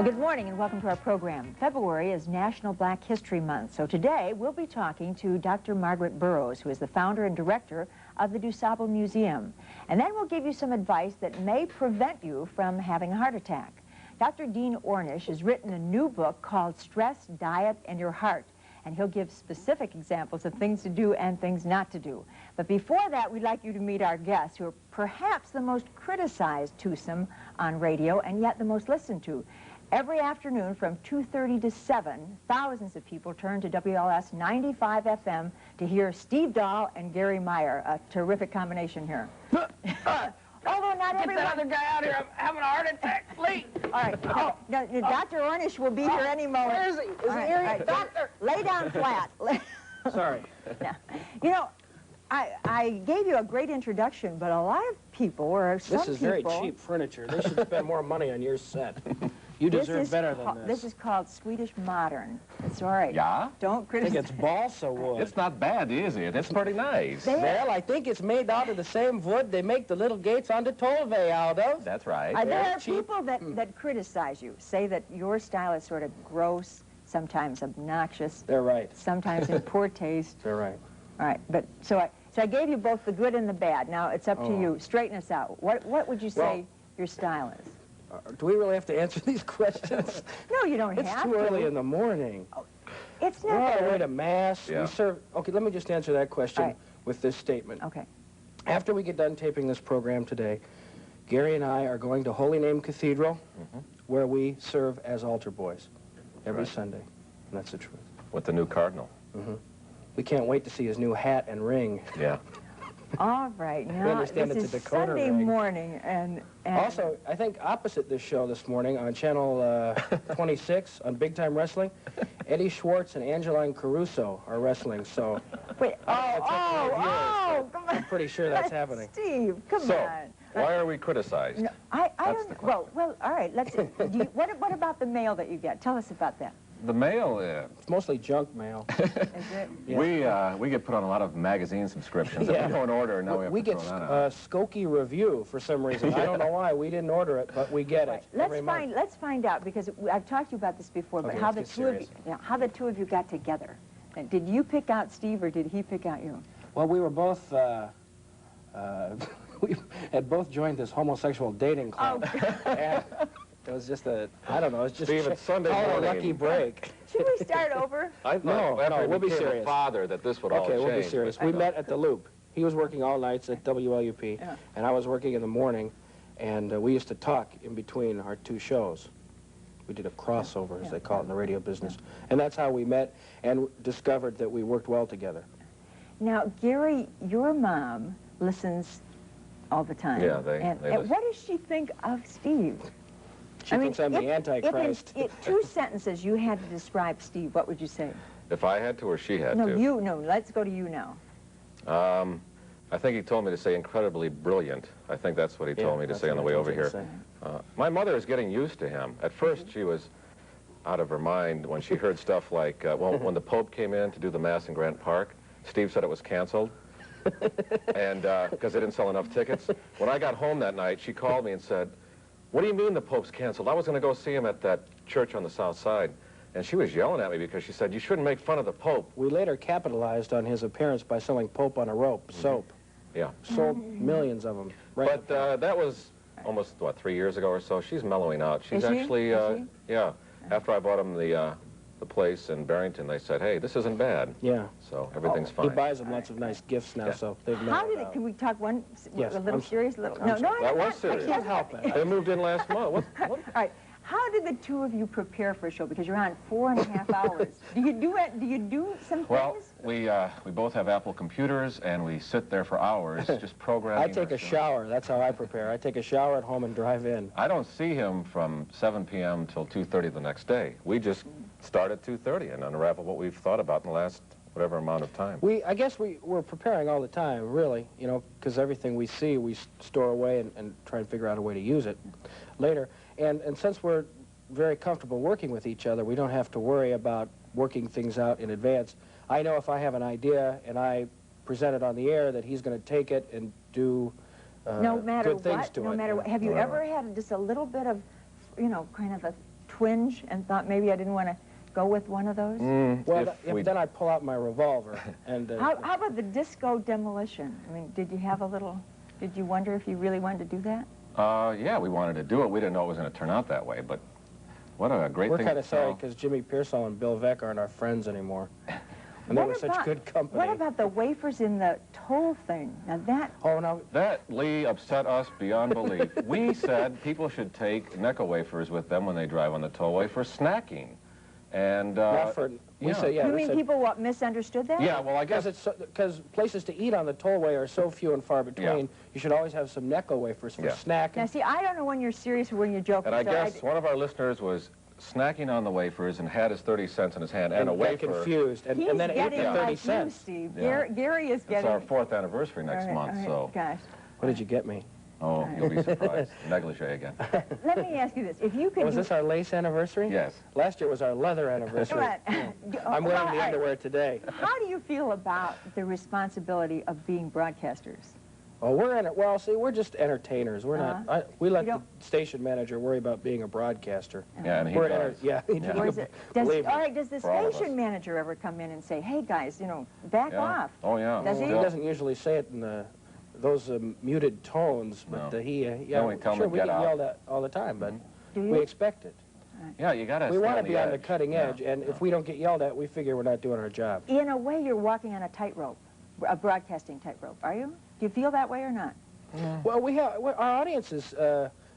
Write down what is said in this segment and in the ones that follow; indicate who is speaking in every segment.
Speaker 1: Well, good morning and welcome to our program. February is National Black History Month, so today we'll be talking to Dr. Margaret Burroughs, who is the founder and director of the DuSable Museum. And then we'll give you some advice that may prevent you from having a heart attack. Dr. Dean Ornish has written a new book called Stress, Diet, and Your Heart, and he'll give specific examples of things to do and things not to do. But before that, we'd like you to meet our guests, who are perhaps the most criticized twosome on radio and yet the most listened to. Every afternoon from 2:30 to 7, thousands of people turn to WLS 95 FM to hear Steve Dahl and Garry Meier, a terrific combination here. Although not everyone... Get
Speaker 2: that other guy out here, I'm having a heart attack, please.
Speaker 1: All right, Dr. Ornish will be here any moment.
Speaker 2: Where is he? Is he here? Doctor!
Speaker 1: Lay down flat.
Speaker 2: Sorry.
Speaker 1: Now, you know, I gave you a great introduction, but a lot of people, or some people...
Speaker 2: This is very cheap furniture. They should spend more money on your set. You deserve better than this.
Speaker 1: This is called Swedish Modern. It's all right.
Speaker 3: Yeah?
Speaker 1: Don't criticize.
Speaker 2: I think it's balsa wood.
Speaker 3: It's not bad, is it? It's pretty nice.
Speaker 2: Well, I think it's made out of the same wood they make the little gates on the tollway out of.
Speaker 3: That's right.
Speaker 1: There are people that criticize you, say that your style is sort of gross, sometimes obnoxious.
Speaker 2: They're right.
Speaker 1: Sometimes in poor taste.
Speaker 2: They're right.
Speaker 1: All right, but so I gave you both the good and the bad. Now it's up to you. Straighten us out. What would you say your style is?
Speaker 2: Do we really have to answer these questions?
Speaker 1: No, you don't have to.
Speaker 2: It's too early in the morning.
Speaker 1: Oh, it's not.
Speaker 2: We're on our way to Mass.
Speaker 3: Yeah.
Speaker 2: We serve... Okay, let me just answer that question with this statement.
Speaker 1: Okay.
Speaker 2: After we get done taping this program today, Garry and I are going to Holy Name Cathedral, where we serve as altar boys every Sunday. And that's the truth.
Speaker 3: With the new cardinal.
Speaker 2: We can't wait to see his new hat and ring.
Speaker 3: Yeah.
Speaker 1: All right. Now,
Speaker 2: understand
Speaker 1: this
Speaker 2: it's a
Speaker 1: is
Speaker 2: Dakota
Speaker 1: Sunday
Speaker 2: ring.
Speaker 1: morning, and
Speaker 2: Also, I think opposite this show this morning on Channel 26 on Big Time Wrestling, Eddie Schwartz and Angeline Caruso are wrestling, so...
Speaker 1: Wait, come on.
Speaker 2: I'm pretty sure that's happening.
Speaker 1: Steve, come on.
Speaker 3: So, why are we criticized?
Speaker 1: No, I don't... Well, all right, let's... what about the mail that you get? Tell us about that.
Speaker 3: The mail,
Speaker 2: It's mostly junk mail.
Speaker 1: Is it?
Speaker 2: Yeah.
Speaker 3: we get put on a lot of magazine subscriptions that we don't order, and now we have
Speaker 2: We
Speaker 3: to
Speaker 2: get
Speaker 3: throw that out.
Speaker 2: Skokie Review for some reason. I don't know why. We didn't order it, but we get it every month.
Speaker 1: Let's find out, because I've talked to you about this before, but
Speaker 2: Okay,
Speaker 1: how
Speaker 2: let's
Speaker 1: the
Speaker 2: get
Speaker 1: how the two of you got together. And did you pick out Steve, or did he pick out you?
Speaker 2: Well, we were both... we had both joined this homosexual dating club. And it was just I don't know, it's just
Speaker 3: Steve, it's Sunday morning.
Speaker 2: a lucky break.
Speaker 1: Should we start over?
Speaker 3: I thought
Speaker 2: No,
Speaker 3: after
Speaker 2: we'll be
Speaker 3: became
Speaker 2: serious.
Speaker 3: a father that this would all change.
Speaker 2: Okay, we'll be serious. We met at the Loop. He was working all nights at WLUP, and I was working in the morning, and we used to talk in between our two shows. We did a crossover, as they call it in the radio business. And that's how we met and discovered that we worked well together.
Speaker 1: Now, Garry, your mom listens all the time.
Speaker 3: Yeah, they
Speaker 1: and
Speaker 3: listen.
Speaker 1: what does she think of Steve?
Speaker 2: She thinks I'm the Antichrist.
Speaker 1: If in 2 sentences you had to describe Steve, what would you say?
Speaker 3: If I had to or she had to?
Speaker 1: No, let's go to you now.
Speaker 3: I think he told me to say incredibly brilliant. I think that's what he told me to say on the way over here. My mother is getting used to him. At first, she was out of her mind when she heard stuff like, well, when the Pope came in to do the Mass in Grant Park, Steve said it was canceled, and because they didn't sell enough tickets. When I got home that night, she called me and said, "What do you mean the Pope's canceled? I was going to go see him at that church on the south side." And she was yelling at me because she said, "You shouldn't make fun of the Pope."
Speaker 2: We later capitalized on his appearance by selling Pope on a Rope, soap.
Speaker 3: Yeah.
Speaker 2: Sold millions of them.
Speaker 3: But that was almost, what, 3 years ago or so. She's mellowing out. She's
Speaker 1: Is she?
Speaker 3: actually,
Speaker 1: Is she?
Speaker 3: yeah. After I bought him the place in Barrington, they said, "Hey, this isn't bad."
Speaker 2: Yeah.
Speaker 3: So everything's
Speaker 2: He
Speaker 3: fine.
Speaker 2: buys them lots of nice gifts now, so they've mellowed
Speaker 1: How did it,
Speaker 2: out.
Speaker 1: can we talk a little
Speaker 2: I'm
Speaker 1: serious? No,
Speaker 3: That was serious.
Speaker 1: I can't help it.
Speaker 3: They moved in last month. What?
Speaker 1: All right. How did the two of you prepare for a show? Because you're on 4.5 hours. Do you do it? Do you do some
Speaker 3: Well,
Speaker 1: things?
Speaker 3: we both have Apple computers, and we sit there for hours just programming.
Speaker 2: I take a shower. That's how I prepare. I take a shower at home and drive in.
Speaker 3: I don't see him from 7 p.m. till 2:30 the next day. We just start at 2:30 and unravel what we've thought about in the last whatever amount of time.
Speaker 2: I guess we're preparing all the time, really, you know, because everything we see, we store away and try and figure out a way to use it later. And since we're very comfortable working with each other, we don't have to worry about working things out in advance. I know if I have an idea and I present it on the air that he's going to take it and do
Speaker 1: no matter
Speaker 2: good things
Speaker 1: what,
Speaker 2: to
Speaker 1: no
Speaker 2: it.
Speaker 1: matter what. Have you ever had just a little bit of, you know, kind of a twinge and thought maybe I didn't want to go with one of those?
Speaker 2: Well, then I pull out my revolver. And
Speaker 1: how about the disco demolition? I mean, did you wonder if you really wanted to do that?
Speaker 3: Yeah, we wanted to do it. We didn't know it was going to turn out that way, but what a great thing.
Speaker 2: We're kind of sorry because Jimmy Pearsall and Bill Veeck aren't our friends anymore. And they were such good company.
Speaker 1: What about the wafers in the toll thing? Now that...
Speaker 2: Oh, no.
Speaker 3: That, Lee, upset us beyond belief. We said people should take Necco wafers with them when they drive on the tollway for snacking. And,
Speaker 2: we said, yeah,
Speaker 1: you mean people misunderstood that?
Speaker 3: Yeah, well, I guess
Speaker 2: it's because places to eat on the tollway are so few and far between. You should always have some Necco wafers for snack.
Speaker 1: Now, see, I don't know when you're serious or when you're joking.
Speaker 3: And I guess one of our listeners was snacking on the wafers and had his 30 cents in his hand and a wafer.
Speaker 2: Confused, and then ate the 30 cents.
Speaker 1: Steve. Yeah. Gary is getting...
Speaker 3: It's our 4th anniversary next month, so...
Speaker 1: Gosh.
Speaker 2: What did you get me?
Speaker 3: Oh, you'll be surprised. Negligee again.
Speaker 1: Let me ask you this. If you could...
Speaker 2: Was this our lace anniversary?
Speaker 3: Yes.
Speaker 2: Last year was our leather anniversary. I'm wearing the underwear today.
Speaker 1: How do you feel about the responsibility of being broadcasters?
Speaker 2: Oh, well, see, we're just entertainers. We're not. We let the station manager worry about being a broadcaster.
Speaker 3: Yeah, and he does.
Speaker 1: He does. All right, does the station manager ever come in and say, "Hey guys, back off"?
Speaker 3: Oh yeah.
Speaker 1: Does he?
Speaker 2: He doesn't usually say it in those muted tones, but we get yelled at all the time, but we expect it.
Speaker 3: Yeah, you got to.
Speaker 2: We want to be on the cutting edge, and if we don't get yelled at, we figure we're not doing our job.
Speaker 1: In a way, you're walking on a tightrope, a broadcasting tightrope. Are you? Do you feel that way or not?
Speaker 2: Well, our audience is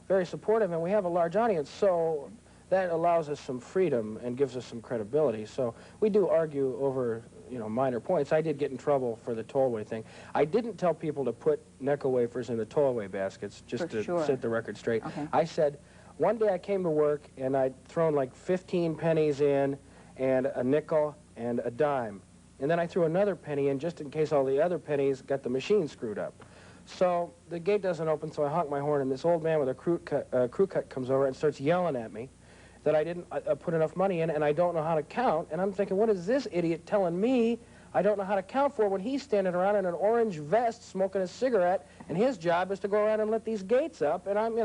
Speaker 2: very supportive, and we have a large audience, so that allows us some freedom and gives us some credibility. So we do argue over, minor points. I did get in trouble for the tollway thing. I didn't tell people to put Necco wafers in the tollway baskets, just to set the record straight.
Speaker 1: Okay.
Speaker 2: I said, one day I came to work, and I'd thrown like 15 pennies in, and a nickel, and a dime. And then I threw another penny in just in case all the other pennies got the machine screwed up. So the gate doesn't open, so I honk my horn, and this old man with a crew cut comes over and starts yelling at me that I didn't put enough money in, and I don't know how to count. And I'm thinking, what is this idiot telling me I don't know how to count for when he's standing around in an orange vest smoking a cigarette, and his job is to go around and let these gates up, and I'm,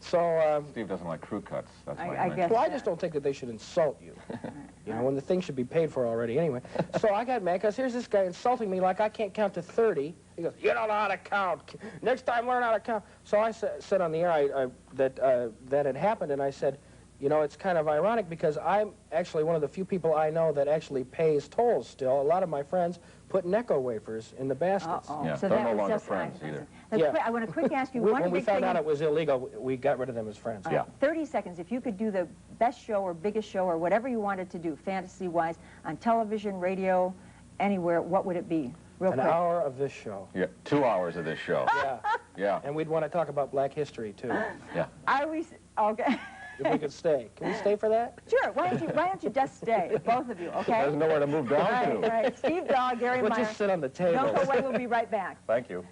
Speaker 2: so...
Speaker 3: Steve doesn't like crew cuts. That's why
Speaker 1: I guess.
Speaker 2: Well, I just don't think that they should insult you. When the thing should be paid for already anyway. So I got mad because here's this guy insulting me like I can't count to 30. He goes, you don't know how to count. Next time, learn how to count. So I said on the air that had happened, and I said, it's kind of ironic because I'm actually one of the few people I know that actually pays tolls still. A lot of my friends put Necco wafers in the baskets.
Speaker 3: Yeah,
Speaker 1: so
Speaker 3: they're no longer friends either.
Speaker 1: I want to quick ask you one
Speaker 2: When we
Speaker 1: big
Speaker 2: found
Speaker 1: thing.
Speaker 2: out it was illegal, we got rid of them as friends.
Speaker 1: 30 seconds. If you could do the best show or biggest show or whatever you wanted to do, fantasy-wise, on television, radio, anywhere, what would it be? Real quick.
Speaker 2: An hour of this show.
Speaker 3: Yeah, 2 hours of this show. Yeah.
Speaker 2: And we'd want to talk about black history, too.
Speaker 3: Yeah.
Speaker 1: Are we... Okay.
Speaker 2: If we could stay. Can we stay for that?
Speaker 1: Sure. Why don't you just stay, both of you, okay?
Speaker 3: There's nowhere to move down to.
Speaker 1: All right. Steve Dahl, Garry
Speaker 2: We'll
Speaker 1: Meier.
Speaker 2: just sit on the table.
Speaker 1: Don't go away. We'll be right back.
Speaker 3: Thank you.